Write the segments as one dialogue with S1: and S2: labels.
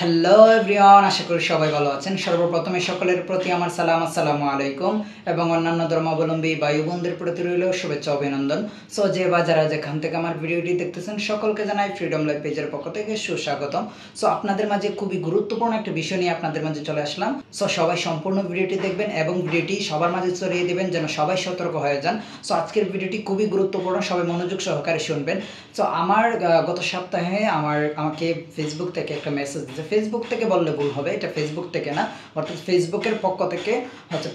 S1: Hello everyone, আশা করি সবাই ভালো আছেন। সর্বপ্রথমে সকলের প্রতি আমার সালাম, আসসালামু আলাইকুম, এবং অন্যান্য ধর্মাবলম্বী ভাই বোনদের প্রতি রইল শুভেচ্ছা অভিনন্দন। সো যে বা যারা যেখান থেকে আমার ভিডিওটি দেখতেছেন সকলকে জানাই ফ্রিডম লাইফ পেজের পক্ষ থেকে সুস্বাগতম। সো আপনাদের মাঝে খুবই গুরুত্বপূর্ণ একটা বিষয় নিয়ে আপনাদের মাঝে চলে আসলাম। সো সবাই সম্পূর্ণ ভিডিওটি দেখবেন এবং ভিডিওটি সবার মাঝে ছড়িয়ে দেবেন যেন সবাই সতর্ক হয়ে যান। সো আজকের ভিডিওটি খুবই গুরুত্বপূর্ণ, সবাই মনোযোগ সহকারে শুনবেন। সো আমার গত সপ্তাহে আমাকে ফেসবুক থেকে একটা মেসেজ দিয়েছে। ফেসবুক থেকে বললে ভুল হবে, এটা ফেসবুক থেকে না, অর্থাৎ ফেসবুকের পক্ষ থেকে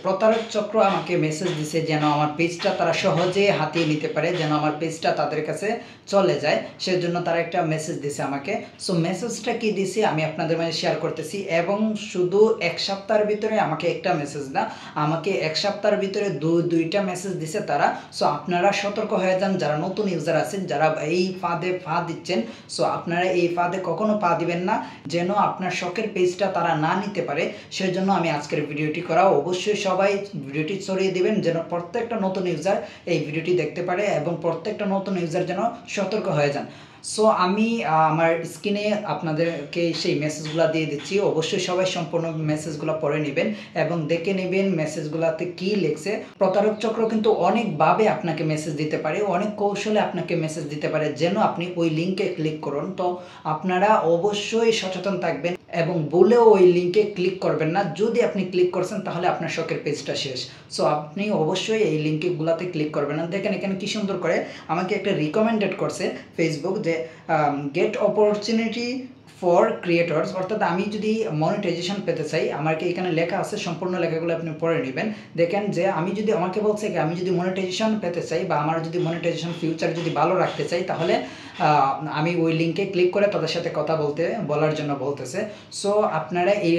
S1: প্রতারক চক্র আমাকে মেসেজ দিছে যেন আমার পেজটা তারা সহজে হাতিয়ে নিতে পারে, যেন আমার পেজটা তাদের কাছে চলে যায়, সেজন্য তারা একটা মেসেজ দিছে আমাকে। সো মেসেজটা কি দিছে আমি আপনাদের মাঝে শেয়ার করতেছি, এবং শুধু এক সপ্তাহের ভিতরে আমাকে একটা মেসেজ না, আমাকে এক সপ্তাহের ভিতরে দুইটা মেসেজ দিছে তারা। সো আপনারা সতর্ক হয়ে যান, যারা নতুন ইউজার আছেন, যারা এই ফাঁদে পা দিচ্ছেন। সো আপনারা এই ফাঁদে কখনো পা দিবেন না, যেন আপনার শখের পেজটা তারা না নিতে পারে। সেজন্য আমি আজকের ভিডিওটি করা। অবশ্যই সবাই ভিডিওটি ছড়িয়ে দিবেন যেন প্রত্যেকটা নতুন ইউজার এই ভিডিওটি দেখতে পারে এবং প্রত্যেকটা নতুন ইউজার যেন সতর্ক হয়ে যান। সো আমি আমার স্ক্রিনে আপনাদেরকে সেই মেসেজগুলো দিয়ে দিচ্ছি। অবশ্যই সবাই সম্পূর্ণ মেসেজগুলো পড়ে নেবেন এবং দেখে নেবেন মেসেজগুলোতে কী লিখছে। প্রতারক চক্র কিন্তু অনেকভাবে আপনাকে মেসেজ দিতে পারে, অনেক কৌশলে আপনাকে মেসেজ দিতে পারে যেন আপনি ওই লিঙ্কে ক্লিক করুন। তো আপনারা অবশ্যই সচেতন থাকবেন এবং বলেও ওই লিঙ্কে ক্লিক করবেন না। যদি আপনি ক্লিক করছেন তাহলে আপনার শখের পেজটা শেষ। সো আপনি অবশ্যই এই লিঙ্কগুলোতে ক্লিক করবেন না। দেখেন এখানে কি সুন্দর করে আমাকে একটা রিকমেন্ডেড করছে ফেসবুক যে গেট অপরচুনিটি ফর ক্রিয়েটর্স, অর্থাৎ আমি যদি মনিটাইজেশন পেতে চাই, আমাকে এখানে লেখা আছে, সম্পূর্ণ লেখাগুলো আপনি পড়ে নেবেন। দেখেন যে আমি যদি, আমাকে বলছে কি আমি যদি মনিটাইজেশন পেতে চাই বা আমার যদি মনিটাইজেশন ফিউচার যদি ভালো রাখতে চাই, তাহলে আমি ওই লিঙ্কে ক্লিক করে তাদের সাথে কথা বলার জন্য বলতেছে। সো আপনারা এই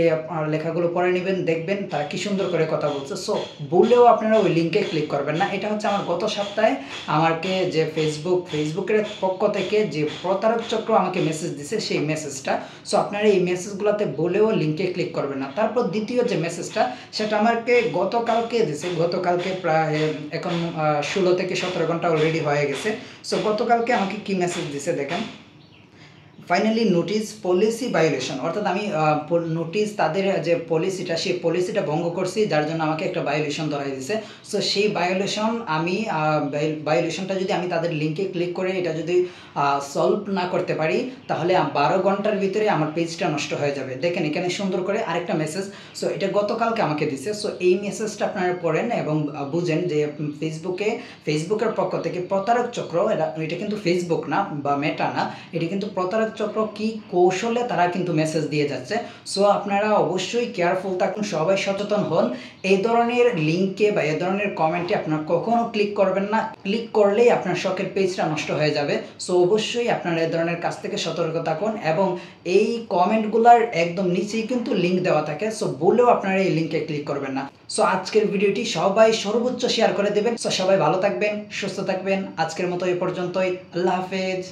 S1: লেখাগুলো পড়ে নেবেন, দেখবেন তারা কি সুন্দর করে কথা বলছে। সো বললেও আপনারা ওই লিঙ্কে ক্লিক করবেন না। এটা হচ্ছে আমার গত সপ্তাহে আমাকে যে ফেসবুকের পক্ষ থেকে যে প্রতারক চক্র আমাকে মেসেজ দিছে সেই মেসেজটা। সো আপনারা এই মেসেজগুলোতে বলেও লিঙ্কে ক্লিক করবেন না। তারপর দ্বিতীয় যে মেসেজটা সেটা আমাকে গতকালকে দিছে। গতকালকে প্রায় এখন 16 থেকে 17 ঘন্টা অলরেডি হয়ে গেছে। সো গতকালকে আমাকে কি মেসেজ দিছে দেখেন, ফাইনালি নোটিস পলিসি ভায়োলেশন, অর্থাৎ আমি নোটিস, তাদের যে পলিসিটা সেই পলিসিটা ভঙ্গ করছি, যার জন্য আমাকে একটা ভায়োলেশন ধরাই দিছে। সো সেই ভায়োলেশনটা যদি আমি তাদের লিঙ্কে ক্লিক করে এটা যদি সলভ না করতে পারি, তাহলে 12 ঘন্টার ভিতরে আমার পেজটা নষ্ট হয়ে যাবে। দেখেন এখানে সুন্দর করে আরেকটা মেসেজ। সো এটা গতকালকে আমাকে দিছে। সো এই মেসেজটা আপনারা পড়েন এবং বুঝেন যে ফেসবুকের পক্ষ থেকে প্রতারক চক্র, এটা কিন্তু ফেসবুক না বা মেটা না, এটা কিন্তু প্রতারক চক্র কি কৌশলে তারা কিন্তু মেসেজ দিয়ে যাচ্ছে। সো আপনারা অবশ্যই কেয়ারফুল থাকুন, সবাই সচেতন হন। এই ধরনের লিঙ্কে বা এই ধরনের কমেন্টে আপনারা কখনো ক্লিক করবেন না। ক্লিক করলেই আপনার শখের পেজটা নষ্ট হয়ে যাবে। সো অবশ্যই আপনারা এই ধরনের কাজ থেকে সতর্ক থাকুন, এবং এই কমেন্টগুলোর একদম নিচেই কিন্তু লিঙ্ক দেওয়া থাকে। সো বলেও আপনারা এই লিঙ্কে ক্লিক করবেন না। সো আজকের ভিডিওটি সবাই সর্বোচ্চ শেয়ার করে দেবেন। সো সবাই ভালো থাকবেন, সুস্থ থাকবেন। আজকের মতো এ পর্যন্তই। আল্লাহ হাফেজ।